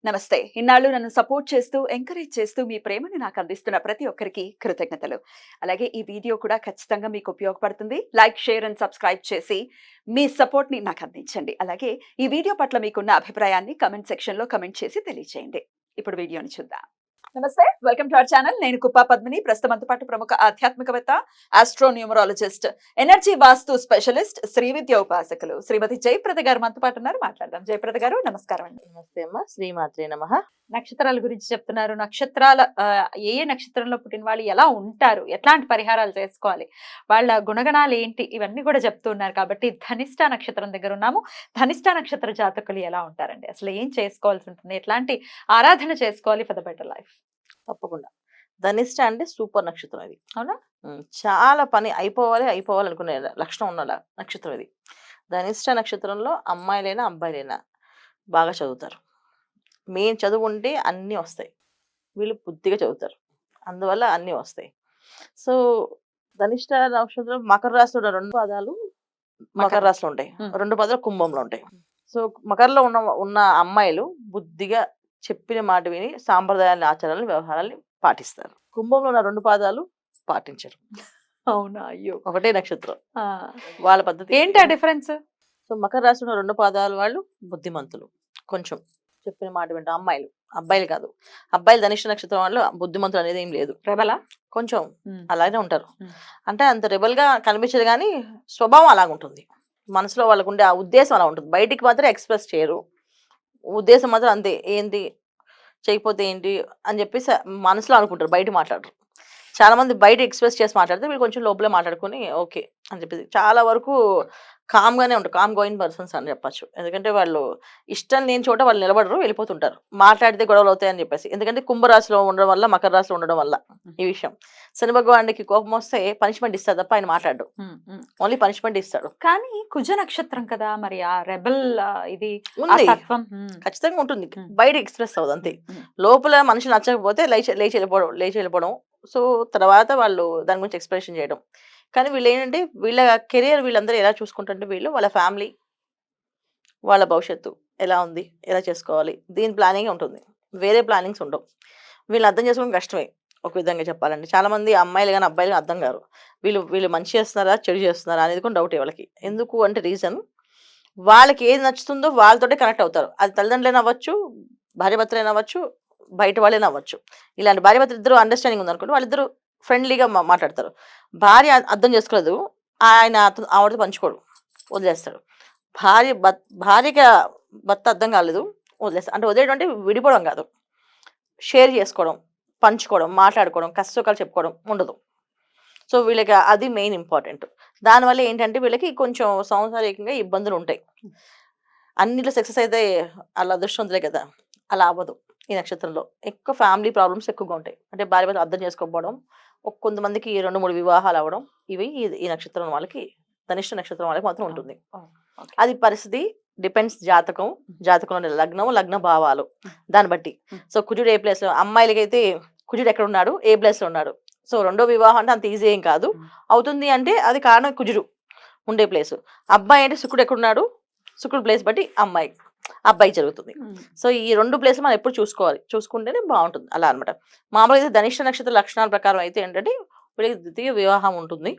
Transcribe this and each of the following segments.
నమస్తే. ఇన్నాళ్ళు నన్ను సపోర్ట్ చేస్తూ, ఎంకరేజ్ చేస్తూ మీ ప్రేమని నాకు అందిస్తున్న ప్రతి ఒక్కరికి కృతజ్ఞతలు. అలాగే ఈ వీడియో కూడా ఖచ్చితంగా మీకు ఉపయోగపడుతుంది. లైక్, షేర్ అండ్ సబ్స్క్రైబ్ చేసి మీ సపోర్ట్‌ని నాకు అందించండి. అలాగే ఈ వీడియో పట్ల మీకున్న అభిప్రాయాన్ని కామెంట్ సెక్షన్‌లో కామెంట్ చేసి తెలియజేయండి. ఇప్పుడు వీడియోని చూద్దాం. నమస్తే. Welcome to our channel. నేను కుప్పా పద్మిని. ప్రస్తుతం మనతో పాటు ప్రముఖ ఆధ్యాత్మికవేత్త, ఆస్ట్రోన్యూమరాలజిస్ట్, ఎనర్జీ వాస్తు స్పెషలిస్ట్, శ్రీ విద్య ఉపాసకులు శ్రీమతి జయప్రద గారు మనతో పాటు ఉన్నారు. మాట్లాడదాం. జయప్రద గారు నమస్కారం అండి. నమస్తే అమ్మ, శ్రీమాత్రే నమః. నక్షత్రాల గురించి చెప్తున్నారు. నక్షత్రాల ఏ ఏ నక్షత్రంలో పుట్టిన వాళ్ళు ఎలా ఉంటారు, ఎట్లాంటి పరిహారాలు చేసుకోవాలి, వాళ్ళ గుణగణాలు ఏంటి, ఇవన్నీ కూడా చెప్తూ ఉన్నారు. కాబట్టి ధనిష్ట నక్షత్రం దగ్గర ఉన్నాము. ధనిష్ట నక్షత్ర జాతకులు ఎలా ఉంటారండి, అసలు ఏం చేసుకోవాల్సి ఉంటుంది, ఎట్లాంటి ఆరాధన చేసుకోవాలి ఫర్ ద బెటర్ లైఫ్? తప్పకుండా. ధనిష్ట అంటే సూపర్ నక్షత్రం ఇది. అవునా? చాలా పని అయిపోవాలి అయిపోవాలి అనుకునే లక్షణం ఉన్న నక్షత్రం ఇది. ధనిష్ట నక్షత్రంలో అమ్మాయిలైనా అబ్బాయిలైనా బాగా చదువుతారు. మెయిన్ చదువు ఉంటే అన్నీ వస్తాయి. వీళ్ళు బుద్ధిగా చదువుతారు, అందువల్ల అన్నీ వస్తాయి. సో ధనిష్ట నక్షత్రం మకర రాశిలో ఉన్న 2 పాదాలు మకర రాశిలో ఉంటాయి, 2 పాదాలు కుంభంలో ఉంటాయి. సో మకరలో ఉన్న అమ్మాయిలు బుద్ధిగా చెప్పిన మాట విని సాంప్రదాయాన్ని, ఆచారాలను, వ్యవహారాన్ని పాటిస్తారు. కుంభంలో ఉన్న 2 పాదాలు పాటించరు. అవునా? అయ్యో. ఒకటే నక్షత్రం, వాళ్ళ పద్ధతి ఏంటి ఆ డిఫరెన్స్? సో మకర రాశిలో ఉన్న 2 పాదాలు వాళ్ళు బుద్ధిమంతులు, కొంచెం చెప్పిన మాట వింటారు. అమ్మాయిలు, అబ్బాయిలు కాదు. అబ్బాయిలు ధనిష్ట నక్షత్రం వాళ్ళు బుద్ధిమంతులు అనేది ఏం లేదు. రెబలా? కొంచెం అలాగే ఉంటారు. అంటే అంత రెబల్ గా కనిపించదు కానీ స్వభావం అలాగుంటుంది. మనసులో వాళ్ళకు ఉండే ఆ ఉద్దేశం అలా ఉంటుంది. బయటికి మాత్రం ఎక్స్ప్రెస్ చేయరు, ఉద్దేశం మాత్రం అంతే. ఏంటి చేయకపోతే ఏంటి అని చెప్పేసి మనసులో అనుకుంటారు, బయట మాట్లాడరు. చాలా మంది బయట ఎక్స్ప్రెస్ చేసి మాట్లాడితే వీళ్ళు కొంచెం లోపలే మాట్లాడుకుని ఓకే అని చెప్పేసి చాలా వరకు కామ్ గానే ఉంటారు. కామ్ గోయింగ్ పర్సన్స్ అని చెప్పచ్చు. ఎందుకంటే వాళ్ళు ఇష్టం లేని చోట వాళ్ళు నిలబడరు, వెళ్ళిపోతుంటారు. మాట్లాడితే గొడవలు అవుతాయని చెప్పేసి. ఎందుకంటే కుంభరాశిలో ఉండడం వల్ల, మకర రాశిలో ఉండడం వల్ల ఈ విషయం. శని భగవానుడికి కోపం వస్తే పనిష్మెంట్ ఇస్తాడు తప్ప ఆయన మాట్లాడు, ఓన్లీ పనిష్మెంట్ ఇస్తాడు. కానీ కుజ నక్షత్రం కదా, మరి ఆ రెబల్ ఇది ఉంది, తత్వం ఖచ్చితంగా ఉంటుంది. బయట ఎక్స్ప్రెస్ అవ్వదు అంతే. లోపల మనిషి నచ్చకపోతే లేచి వెళ్ళిపోవడం. సో తర్వాత వాళ్ళు దాని గురించి ఎక్స్ప్రెషన్ చేయడం. కానీ వీళ్ళు ఏంటంటే వీళ్ళ కెరియర్ వీళ్ళందరూ ఎలా చూసుకుంటుంటే వీళ్ళు వాళ్ళ ఫ్యామిలీ, వాళ్ళ భవిష్యత్తు ఎలా ఉంది, ఎలా చేసుకోవాలి, దీని ప్లానింగ్ ఉంటుంది. వేరే ప్లానింగ్స్ ఉండవు. వీళ్ళు అర్థం చేసుకోవడం కష్టమే ఒక విధంగా చెప్పాలంటే. చాలా మంది అమ్మాయిలు కానీ అబ్బాయిలు కానీ అర్థం కారు. వీళ్ళు మంచి చేస్తున్నారా చెడు చేస్తున్నారా అనేది కూడా డౌటే వాళ్ళకి. ఎందుకు అంటే రీజన్ వాళ్ళకి ఏది నచ్చుతుందో వాళ్ళతోటే కనెక్ట్ అవుతారు. అది తల్లిదండ్రులైనా అవ్వచ్చు, భార్యాభర్తలైనా అవ్వచ్చు, బయట వాళ్ళైనా అవ్వచ్చు. ఇలాంటి భార్యాభర్తలు ఇద్దరు అండర్స్టాండింగ్ ఉందనుకోండి, వాళ్ళిద్దరు ఫ్రెండ్లీగా మాట్లాడతారు. భార్య అర్థం చేసుకోలేదు, ఆయన ఆవిడతో పంచుకోడు, వదిలేస్తాడు. భార్యకి భర్త అర్థం కాలేదు, వదిలేస్తాడు. అంటే వదిలేయడం అంటే విడిపోవడం కాదు, షేర్ చేసుకోవడం, పంచుకోవడం, మాట్లాడుకోవడం, కష్టసుఖాలు చెప్పుకోవడం ఉండదు. సో వీళ్ళకి అది మెయిన్ ఇంపార్టెంట్. దానివల్ల ఏంటంటే వీళ్ళకి కొంచెం సాంసారికంగా ఇబ్బందులు ఉంటాయి. అన్నిట్లో సక్సెస్ అయితే వాళ్ళ అదృష్టవంతులే కదా, అలా అవ్వదు. ఈ నక్షత్రంలో ఎక్కువ ఫ్యామిలీ ప్రాబ్లమ్స్ ఎక్కువగా ఉంటాయి. అంటే భార్య భర్తలు అర్థం చేసుకోకపోవడం, కొంతమందికి 2-3 వివాహాలు అవ్వడం, ఇవి ఈ నక్షత్రం వాళ్ళకి, ధనిష్ట నక్షత్రం వాళ్ళకి మాత్రం ఉంటుంది. అది పరిస్థితి డిపెండ్స్, జాతకంలో లగ్న భావాలు దాన్ని బట్టి. సో కుజుడు ఏ ప్లేస్ లో, అమ్మాయిలకైతే కుజుడు ఎక్కడ ఉన్నాడు, ఏ ప్లేస్ లో ఉన్నాడు. సో 2వ వివాహం అంటే అంత ఈజీ ఏం కాదు. అవుతుంది అంటే అది కారణం కుజుడు ఉండే ప్లేస్. అబ్బాయి అంటే శుక్రుడు ఎక్కడున్నాడు, శుక్రుడు ప్లేస్ బట్టి అబ్బాయి జరుగుతుంది. సో ఈ 2 ప్లేస్ మనం ఎప్పుడు చూసుకుంటేనే బాగుంటుంది అలా అనమాట. మామూలుగా అయితే ధనిష్ట నక్షత్ర లక్షణాల ప్రకారం అయితే ఏంటంటే వీళ్ళకి ద్వితీయ వివాహం ఉంటుంది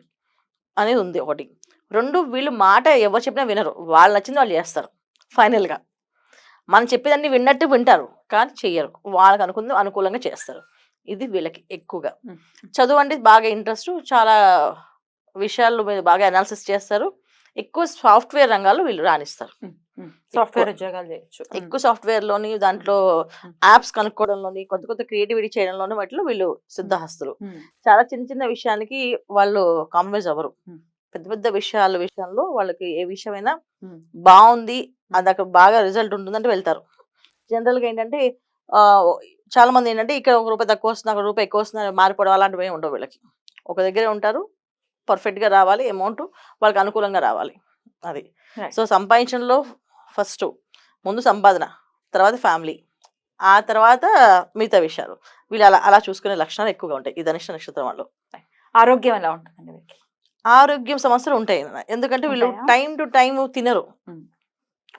అనేది ఉంది ఒకటి. 2 వీళ్ళు మాట ఎవరు చెప్పినా వినరు, వాళ్ళు నచ్చింది వాళ్ళు చేస్తారు. ఫైనల్గా మనం చెప్పేదాన్ని విన్నట్టు వింటారు కానీ చెయ్యరు, వాళ్ళకి అనుకూలంగా చేస్తారు. ఇది వీళ్ళకి ఎక్కువగా. చదువు అంటే బాగా ఇంట్రెస్ట్, చాలా విషయాలు మీద బాగా అనాలిసిస్ చేస్తారు. ఎక్కువ సాఫ్ట్వేర్ రంగాల్లో వీళ్ళు రాణిస్తారు. సాఫ్ట్వేర్ ఉద్యోగాలు చేయొచ్చు. ఎక్కువ సాఫ్ట్వేర్ లోని, దాంట్లో యాప్స్ కనుక్కోవడంలోని, కొత్త క్రియేటివిటీ చేయడంలోని వాటిలో వీళ్ళు సిద్ధహస్తులు. చాలా చిన్న విషయానికి వాళ్ళు కాంప్రమైజ్ అవ్వరు. పెద్ద విషయంలో వాళ్ళకి ఏ విషయమైనా బాగుంది, అది అక్కడ బాగా రిజల్ట్ ఉంటుందంటే వెళ్తారు. జనరల్ గా ఏంటంటే చాలా మంది ఏంటంటే ఇక్కడ ₹1 తక్కువ వస్తుంది, అక్కడ ₹1 ఎక్కువ వస్తుంది, మారిపోవడం అలాంటివి ఏమి ఉండవు వీళ్ళకి. ఒక దగ్గరే ఉంటారు, పర్ఫెక్ట్ గా రావాలి, అమౌంట్ వాళ్ళకి అనుకూలంగా రావాలి. అది సో సంపాదించడంలో ఫస్ట్ ముందు సంపాదన, తర్వాత ఫ్యామిలీ, ఆ తర్వాత మిగతా విషయాలు. వీళ్ళు అలా చూసుకునే లక్షణాలు ఎక్కువగా ఉంటాయి ఈ ధనిష్ట నక్షత్రం వాళ్ళు. ఆరోగ్యం ఎలా ఉంటుందండి? ఆరోగ్యం సమస్యలు ఉంటాయి, ఎందుకంటే వీళ్ళు టైం టు టైం తినరు.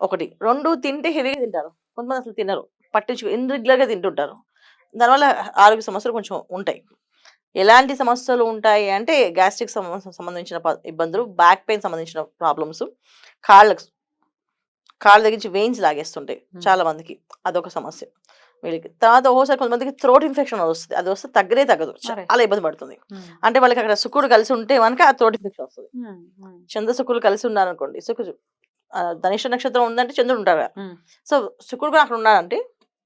1, 2 తింటే హెవీగా తింటారు, కొంతమంది అసలు తినరు. ఇన్రెగ్యులర్గా తింటుంటారు. దానివల్ల ఆరోగ్య సమస్యలు కొంచెం ఉంటాయి. ఎలాంటి సమస్యలు ఉంటాయి అంటే గ్యాస్ట్రిక్ సంబంధించిన ఇబ్బందులు, బ్యాక్ పెయిన్ సంబంధించిన ప్రాబ్లమ్స్, కాళ్ళకు కాళ్ళ దగ్గర నుంచి వెయిన్స్ లాగేస్తుంటాయి చాలా మందికి, అదొక సమస్య వీళ్ళకి. తర్వాత ఒక్కోసారి కొంతమందికి థ్రోట్ ఇన్ఫెక్షన్ వస్తుంది, అది వస్తే తగ్గదు, చాలా ఇబ్బంది పడుతుంది. అంటే వాళ్ళకి అక్కడ శుక్రుడు కలిసి ఉంటే కనుక ఆ థ్రోట్ ఇన్ఫెక్షన్ వస్తుంది. చంద్ర శుక్రుడు కలిసి ఉన్నారనుకోండి, ధనిష్ట నక్షత్రం ఉందంటే చంద్రుడు ఉంటారు కదా, సో శుక్రుడు కూడా అక్కడ ఉన్నారంటే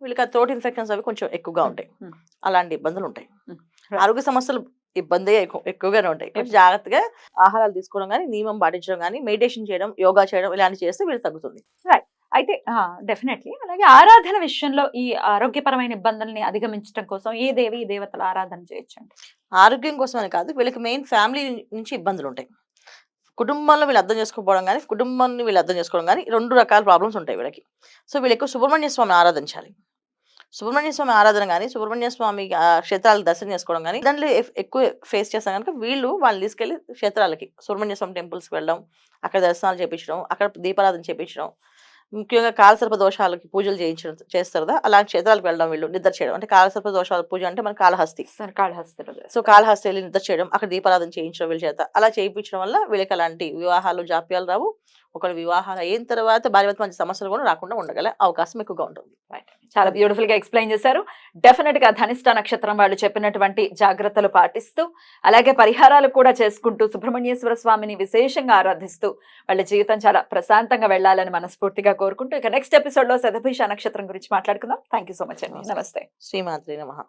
వీళ్ళకి ఆ థ్రోట్ ఇన్ఫెక్షన్స్ అవి కొంచెం ఎక్కువగా ఉంటాయి. అలాంటి ఇబ్బందులు ఉంటాయి. ఆరోగ్య సమస్యలు ఇబ్బంది ఎక్కువగానే ఉంటాయి. కొంచెం జాగ్రత్తగా ఆహారాలు తీసుకోవడం కానీ, నియమం పాటించడం కానీ, మెడిటేషన్ చేయడం, యోగా చేయడం ఇలాంటివి చేస్తే వీళ్ళు తగ్గుతుంది. అయితే డెఫినెట్లీ అలాగే ఆరాధన విషయంలో ఈ ఆరోగ్యపరమైన ఇబ్బందుల్ని అధిగమించడం కోసం ఏ దేవి దేవతల ఆరాధన చేయొచ్చండి? ఆరోగ్యం కోసం అని కాదు, వీళ్ళకి మెయిన్ ఫ్యామిలీ నుంచి ఇబ్బందులు ఉంటాయి. కుటుంబంలో వీళ్ళు అర్థం చేసుకోవడం కానీ, కుటుంబాన్ని వీళ్ళు అర్థం చేసుకోవడం కానీ, 2 రకాల ప్రాబ్లమ్స్ ఉంటాయి వీళ్ళకి. సో వీళ్ళు ఎక్కువ సుబ్రహ్మణ్య స్వామి ఆరాధించాలి. సుబ్రహ్మణ్య స్వామి ఆరాధన కానీ, సుబ్రహ్మణ్య స్వామి క్షేత్రాలు దర్శనం చేసుకోవడం కానీ, దాంట్లో ఎక్కువ ఫేస్ చేస్తాం కనుక వాళ్ళని తీసుకెళ్లి క్షేత్రాలకి, సుబ్రహ్మణ్య స్వామి టెంపుల్స్కి వెళ్ళడం, అక్కడ దర్శనాలు చేయించడం, అక్కడ దీపారాధన చేయించడం, ముఖ్యంగా కాలసర్ప దోషాలకి పూజలు చేస్తారు కదా, అలాంటి క్షేత్రాలకు వెళ్ళడం, వీళ్ళు నిద్ర చేయడం. అంటే కాలసర్ప దోషాల పూజ అంటే మన కాళహస్తి, సో కాళహస్తి వెళ్ళి నిద్ర చేయడం, అక్కడ దీపారాధన చేయించడం వీళ్ళ చేత. అలా చేయించడం వల్ల వీళ్ళకి అలాంటి వివాహాలు జాప్యాలు రావు. ఒకవేళ వివాహాలు అయిన తర్వాత భార్యాభర్త మధ్య సమస్యలు కూడా రాకుండా ఉండగల అవకాశం ఎక్కువగా ఉంటుంది. చాలా బ్యూటిఫుల్ గా ఎక్స్ప్లెయిన్ చేశారు. డెఫినెట్ గా ధనిష్ట నక్షత్రం వాళ్ళు చెప్పినటువంటి జాగ్రత్తలు పాటిస్తూ, అలాగే పరిహారాలు కూడా చేసుకుంటూ, సుబ్రహ్మణ్యేశ్వర స్వామిని విశేషంగా ఆరాధిస్తూ వాళ్ళ జీవితం చాలా ప్రశాంతంగా వెళ్ళాలని మనస్ఫూర్తిగా కోరుకుంటూ, ఇక నెక్స్ట్ ఎపిసోడ్ లో శతభిష నక్షత్రం గురించి మాట్లాడుకుందాం. థ్యాంక్ యూ సో మచ్ అండి. నమస్తే. శ్రీమాత్రే నమః.